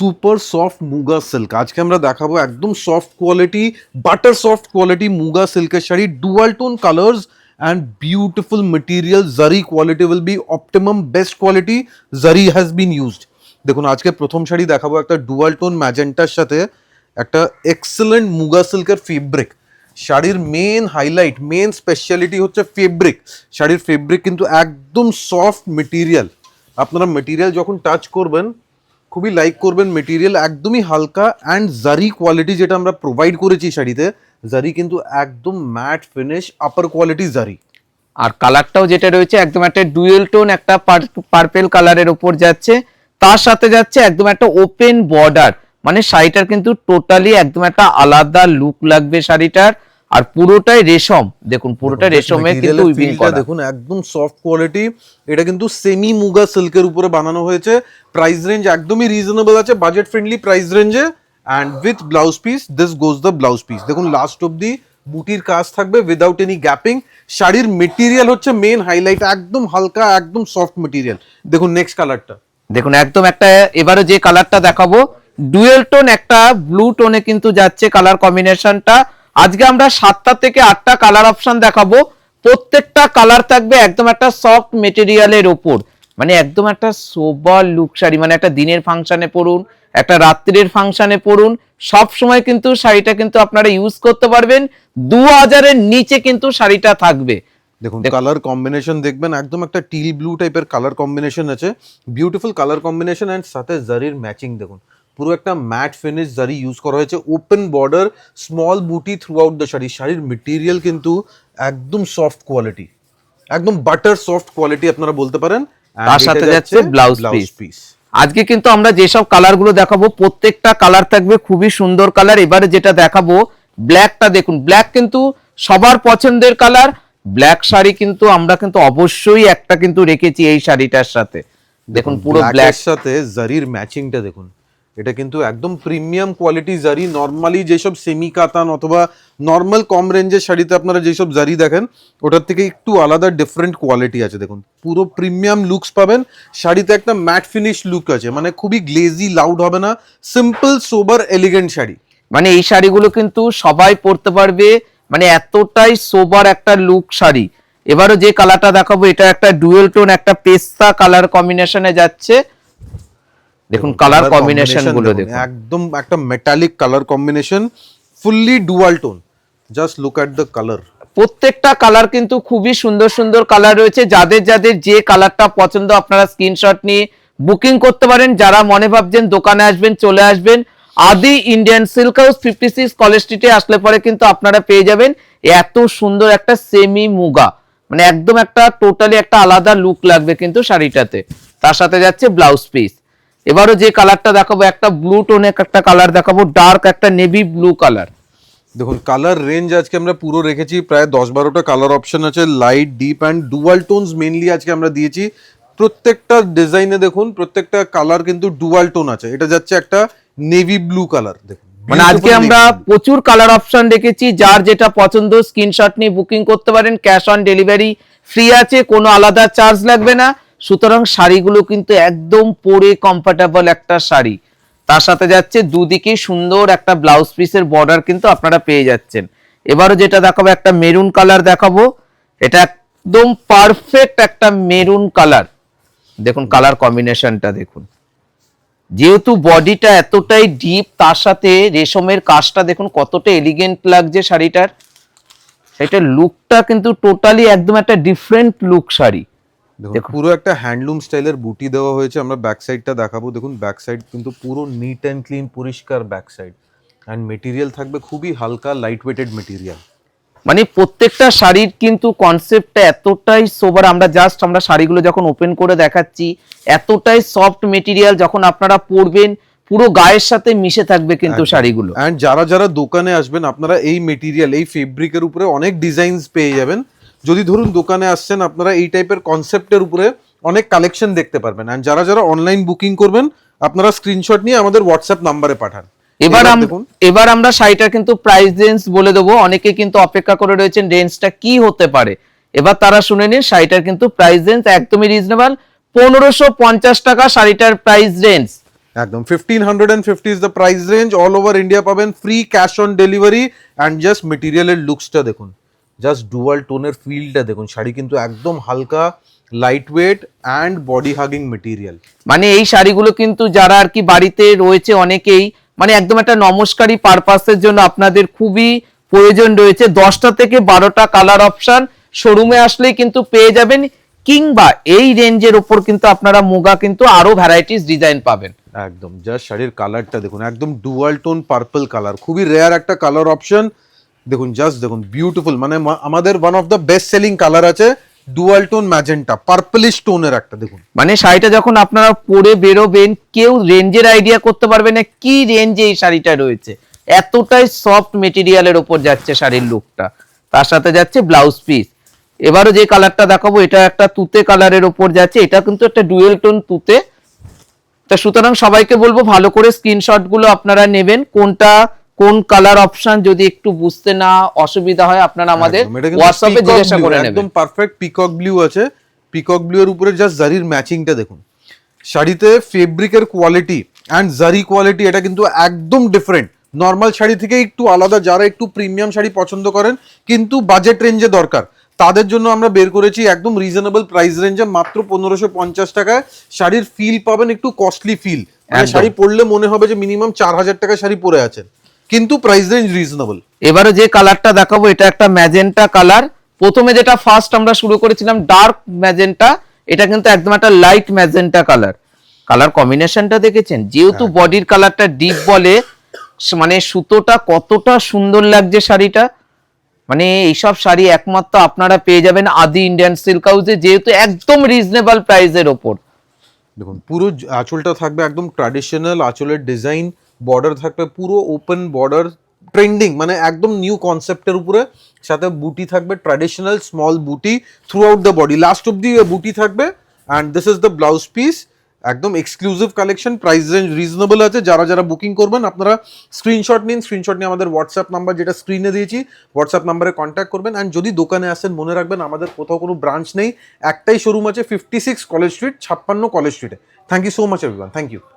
Super soft muga silk আজকে আমরা দেখাবো একদম soft quality butter soft quality muga সিল্কের sari dual tone colours and beautiful material zari quality will be optimum best quality zari has been used দেখুন আজকে প্রথম শাড়ি দেখাবো একটা ডুয়াল টোন ম্যাজেন্টার সাথে একটা এক্সেলেন্ট মুগা সিল্কের ফেব্রিক শাড়ির মেন হাইলাইট মেন স্পেশালিটি হচ্ছে ফেব্রিক শাড়ির ফেব্রিক কিন্তু একদম সফট মেটেরিয়াল আপনারা মেটেরিয়াল যখন টাচ করবেন খুবই লাইক করবেন মেটেরিয়াল একদমই হালকা অ্যান্ড জারি কোয়ালিটি যেটা আমরা প্রোভাইড করেছি শাড়িতে জারি কিন্তু একদম ম্যাট ফিনিশ আপার কোয়ালিটি জারি আর কালারটাও যেটা রয়েছে একদম একটা ডুয়েল টোন একটা পার্পল কালারের উপর যাচ্ছে তার সাথে যাচ্ছে একদম একটা ওপেন বর্ডার মানে শাড়িটার কিন্তু টোটালি একদম একটা আলাদা লুক লাগবে শাড়িটার আর পুরোটাই রেশম দেখুন পুরোটা রেশমে কিন্তু উইভিং করা দেখুন একদম সফট কোয়ালিটি এটা কিন্তু সেমি মুগা সিল্কের উপরে বানানো হয়েছে প্রাইস রেঞ্জ একদমই রিজনেবল আছে বাজেট ফ্রেন্ডলি প্রাইস রেঞ্জে and with blouse piece this goes the blouse piece দেখুন লাস্ট অবধি বুটির কাজ থাকবে উইদাউট এনি গ্যাপিং শাড়ির মেটেরিয়াল হচ্ছে মেন হাইলাইট একদম হালকা একদম সফট মেটেরিয়াল দেখুন নেক্সট কালারটা দেখুন একদম একটা এবারে যে কালারটা দেখাবো ডুয়েল টোন একটা ব্লু টোনে কিন্তু যাচ্ছে কালার কম্বিনেশনটা আজকে আমরা 7টা থেকে 8টা কালার অপশন দেখাবো প্রত্যেকটা কালার থাকবে একদম একটা সফট মেটেরিয়ালের উপর মানে একদম একটা সোবার লুক শাড়ি মানে একটা দিনের ফাংশনে পরুন একটা রাত্রির ফাংশনে পরুন সব সময় কিন্তু শাড়িটা কিন্তু আপনারা ইউজ করতে পারবেন 2000 এর নিচে কিন্তু শাড়িটা থাকবে দেখুন কালার কম্বিনেশন দেখবেন একদম একটা টিল ব্লু টাইপের কালার কম্বিনেশন আছে বিউটিফুল কালার কম্বিনেশন এন্ড সাথে জারির ম্যাচিং দেখুন পুরো একটা ম্যাট ফিনিশ জারি ইউজ করা হয়েছে ওপেন বর্ডার স্মল বুটি থ্রু আউট দ্য শাড়ি শাড়ির মেটেরিয়াল কিন্তু একদম সফট কোয়ালিটি একদম বাটার সফট কোয়ালিটি আপনারা বলতে পারেন তার সাথে যাচ্ছে ব্লাউজ পিস আজকে কিন্তু আমরা যেসব কালার গুলো দেখাবো প্রত্যেকটা কালার থাকবে খুবই সুন্দর কালার এবারে যেটা দেখাবো ব্ল্যাকটা দেখুন ব্ল্যাক কিন্তু সবার পছন্দের কালার ব্ল্যাক শাড়ি কিন্তু আমরা কিন্তু অবশ্যই একটা কিন্তু রেখেছি এই শাড়িটার সাথে দেখুন পুরো ব্ল্যাক সাথে জারির ম্যাচিংটা দেখুন এটা কিন্তু একদম প্রিমিয়াম কোয়ালিটি জারি নরমালি যেসব সেমি কাতান অথবা নর্মাল কম রেঞ্জের শাড়িতে আপনারা যেসব জারি দেখেন ওটার থেকে একটু আলাদা ডিফারেন্ট কোয়ালিটি আছে দেখুন পুরো প্রিমিয়াম লুকস পাবেন শাড়িতে একটা ম্যাট ফিনিশ লুক আছে মানে খুবই গ্লেজি লাউড হবে না সিম্পল সোবার এলিগেন্ট শাড়ি মানে এই শাড়িগুলো কিন্তু সবাই পরতে পারবে মানে এতটাই সোবার একটা লুক শাড়ি এবারে যে কালারটা দেখাবো এটা একটা ডুয়েল টোন একটা পেস্তা কালার কম্বিনেশনে যাচ্ছে দেখুন কালার কম্বিনেশন গুলো দেখুন একদম একটা metallic colour combination fully dual tone just look at the colour প্রত্যেকটা কালার কিন্তু খুবই সুন্দর সুন্দর কালার রয়েছে যাদের যাদের যে কালারটা পছন্দ আপনারা স্ক্রিনশট নিয়ে বুকিং করতে পারেন যারা মনে ভাবছেন দোকানে আসবেন চলে আসবেন আদি ইন্ডিয়ান সিল্ক হাউস 56 কলেজ স্ট্রিটে আসলে পরে কিন্তু আপনারা পেয়ে যাবেন এত সুন্দর একটা সেমি মুগা মানে একদম একটা টোটালি একটা আলাদা লুক লাগবে কিন্তু শাড়িটাতে তার সাথে যাচ্ছে ব্লাউজ পিস এবারে যে কালারটা দেখাবো একটা ব্লু টোনে একটা কালার দেখাবো ডার্ক একটা নেভি ব্লু কালার দেখুন কালার রেঞ্জ আজকে আমরা পুরো রেখেছি প্রায় 10-12টা কালার অপশন আছে light deep and dual tones mainly আজকে আমরা দিয়েছি প্রত্যেকটা ডিজাইনে দেখুন প্রত্যেকটা কালার কিন্তু ডুয়াল টোন আছে এটা যাচ্ছে একটা নেভি ব্লু কালার দেখুন মানে আজকে আমরা প্রচুর কালার অপশন রেখেছি যার যেটা পছন্দ স্ক্রিনশট নিয়ে বুকিং করতে পারেন ক্যাশ অন ডেলিভারি ফ্রি আছে কোনো আলাদা চার্জ লাগবে না সুতরাং শাড়িগুলো কিন্তু একদম পরে কমফোর্টেবল একটা শাড়ি তার সাথে যাচ্ছে দুদিকে সুন্দর একটা ব্লাউজ পিসের বর্ডার কিন্তু আপনারা পেয়ে যাচ্ছেন এবারে যেটা দেখাবো একটা মেরুন কালার দেখাবো এটা একদম পারফেক্ট একটা মেরুন কালার দেখুন কালার কম্বিনেশনটা দেখুন যেহেতু বডিটা এতটাই ডিপ তার সাথে রেশমের কাজটা দেখুন কতটা এলিগেন্ট লাগছে শাড়িটার সেটার লুকটা কিন্তু টোটালি একদম একটা ডিফারেন্ট লুক শাড়ি দেখুন পুরো একটা হ্যান্ডলুম স্টাইলের বুটি দেওয়া হয়েছে আমরা ব্যাক সাইডটা দেখাবো দেখুন ব্যাক সাইড কিন্তু পুরো নিট অ্যান্ড ক্লিন পরিষ্কার ব্যাক সাইড অ্যান্ড মেটেরিয়াল থাকবে খুবই হালকা লাইট ওয়েটেড মেটেরিয়াল মানে প্রত্যেকটা শাড়ির কিন্তু কনসেপ্টটা এতটাই সোবার আমরা শাড়িগুলো যখন ওপেন করে দেখাচ্ছি এতটাই সফট মেটেরিয়াল যখন আপনারা পরবেন পুরো গায়ের সাথে মিশে থাকবে কিন্তু শাড়িগুলো অ্যান্ড যারা যারা দোকানে আসবেন আপনারা এই মেটেরিয়াল এই ফেব্রিকের উপরে অনেক ডিজাইনস পেয়ে যাবেন যদি ধরুন দোকানে আসছেন আপনারা এই টাইপের কনসেপ্টের উপরে অনেক কালেকশন দেখতে পারবেন অ্যান্ড যারা যারা অনলাইন বুকিং করবেন আপনারা স্ক্রিনশট নিয়ে আমাদের হোয়াটসঅ্যাপ নাম্বারে পাঠান এবার আমরা শাড়িটার কিন্তু প্রাইস রেঞ্জ বলে দেবো অনেকে কিন্তু অপেক্ষা করে রয়েছেন রেঞ্জটা কি হতে পারে এবার তারা শুনে নিন শাড়িটার কিন্তু প্রাইস রেঞ্জ একদমই রিজনেবল 1550 টাকা শাড়িটার প্রাইস রেঞ্জ একদম 1550 is the price range, all over India পাবেন, free cash on delivery. And just মেটেরিয়ালের লুকসটা দেখুন, জাস্ট ডুয়াল টোনের ফিলটা দেখুন, শাড়ি কিন্তু একদম হালকা, light weight and body hugging material. মানে এই শাড়িগুলো কিন্তু যারা আর কি বাড়িতে রয়েছে অনেকেই, মানে একদম একটা নমস্কারী পারপাসের জন্য আপনাদের খুবই প্রয়োজন রয়েছে। 10টা থেকে 12টা কালার অপশন শোরুমে আসলেই কিন্তু পেয়ে যাবেন, কিংবা এই রেঞ্জের উপর কিন্তু আপনারা মুগা কিন্তু আরো ভ্যারাইটিস ডিজাইন পাবেন। একদম জাস্ট শাড়ির কালারটা দেখুন, একদম ডুয়াল টোন পার্পল কালার, খুবই রেয়ার একটা কালার অপশন। দেখুন জাস্ট দেখুন, বিউটিফুল, মানে আমাদের one of the best selling colour আছে ডুয়াল টোন ম্যাজেন্টা, পার্পলিশ টোনের একটা দেখুন। মানে শাড়িটা যখন আপনারা পরে বেরোবেন, কেউ রেঞ্জের আইডিয়া করতে পারবে না কি রেঞ্জে এই শাড়িটা রয়েছে, এতটাই সফট মেটেরিয়ালের ওপর যাচ্ছে শাড়ির লুকটা। তার সাথে যাচ্ছে ব্লাউজ পিস। এবারও যে কালারটা দেখাবো এটা একটা তুতে কালারের ওপর যাচ্ছে, এটা কিন্তু একটা ডুয়েল টোন তুতে। তা সুতরাং সবাইকে বলবো ভালো করে স্ক্রিনশট গুলো আপনারা নেবেন, কোনটা কোন কালার অপশন যদি একটু বুঝতে না অসুবিধা হয় আপনারা আমাদের হোয়াটসঅ্যাপে জিজ্ঞাসা করে নেবেন। একদম পারফেক্ট পিকক ব্লু আছে, পিকক ব্লু এর উপরে জাস্ট জারির ম্যাচিংটা দেখুন। শাড়িতে ফেব্রিকের কোয়ালিটি অ্যান্ড জারি কোয়ালিটি এটা কিন্তু একদম ডিফারেন্ট, নর্মাল শাড়ি থেকে একটু আলাদা। যারা একটু প্রিমিয়াম শাড়ি পছন্দ করেন কিন্তু বাজেট রেঞ্জে দরকার, তাদের জন্য আমরা বের করেছি একদম রিজনেবল প্রাইস রেঞ্জে, মাত্র 1550 টাকায় শাড়ির ফিল পাবেন, একটু কস্টলি ফিল, মানে শাড়ি পরলে মনে হবে যে মিনিমাম 4000 টাকা শাড়ি পরে আছেন, কিন্তু প্রাইস রেঞ্জ রিজনেবল। এবারে যে কালারটা দেখাবো এটা একটা ম্যাজেন্টা কালার। প্রথমে যেটা ফার্স্ট আমরা শুরু করেছিলাম ডার্ক ম্যাজেন্টা, এটা কিন্তু একদম একটা লাইট ম্যাজেন্টা কালার। কালার কম্বিনেশনটা দেখেছেন, যেহেতু বডির কালারটা ডিপ বলে, মানে সুতোটা কতটা সুন্দর লাগছে শাড়িটা। মানে এইসব শাড়ি একমাত্র আপনারা পেয়ে যাবেন আদি ইন্ডিয়ান সিল্ক হাউসে, যেহেতু একদম রিজনেবল প্রাইসের ওপর। দেখুন পুরো আঁচলটা থাকবে একদম ট্র্যাডিশনাল, আঁচলের ডিজাইন, বর্ডার থাকবে পুরো ওপেন বর্ডার, ট্রেন্ডিং, মানে একদম নিউ কনসেপ্টের উপরে, সাথে বুটি থাকবে ট্র্যাডিশনাল স্মল বুটি throughout the body, last অব্দি বুটি থাকবে। And this is the blouse piece, একদম exclusive collection, price range reasonable আছে। যারা যারা বুকিং করবেন আপনারা স্ক্রিনশট নিন, স্ক্রিনশট নিয়ে আমাদের হোয়াটসঅ্যাপ নাম্বার যেটা স্ক্রিনে দিয়েছি হোয়াটসঅ্যাপ নাম্বারে কন্ট্যাক্ট করবেন। অ্যান্ড যদি দোকানে আসেন মনে রাখবেন আমাদের কোথাও কোনো ব্রাঞ্চ নেই, একটাই শোরুম আছে 56 কলেজ স্ট্রিট, 56 কলেজ স্ট্রিটে। Thank you so much everyone, thank you.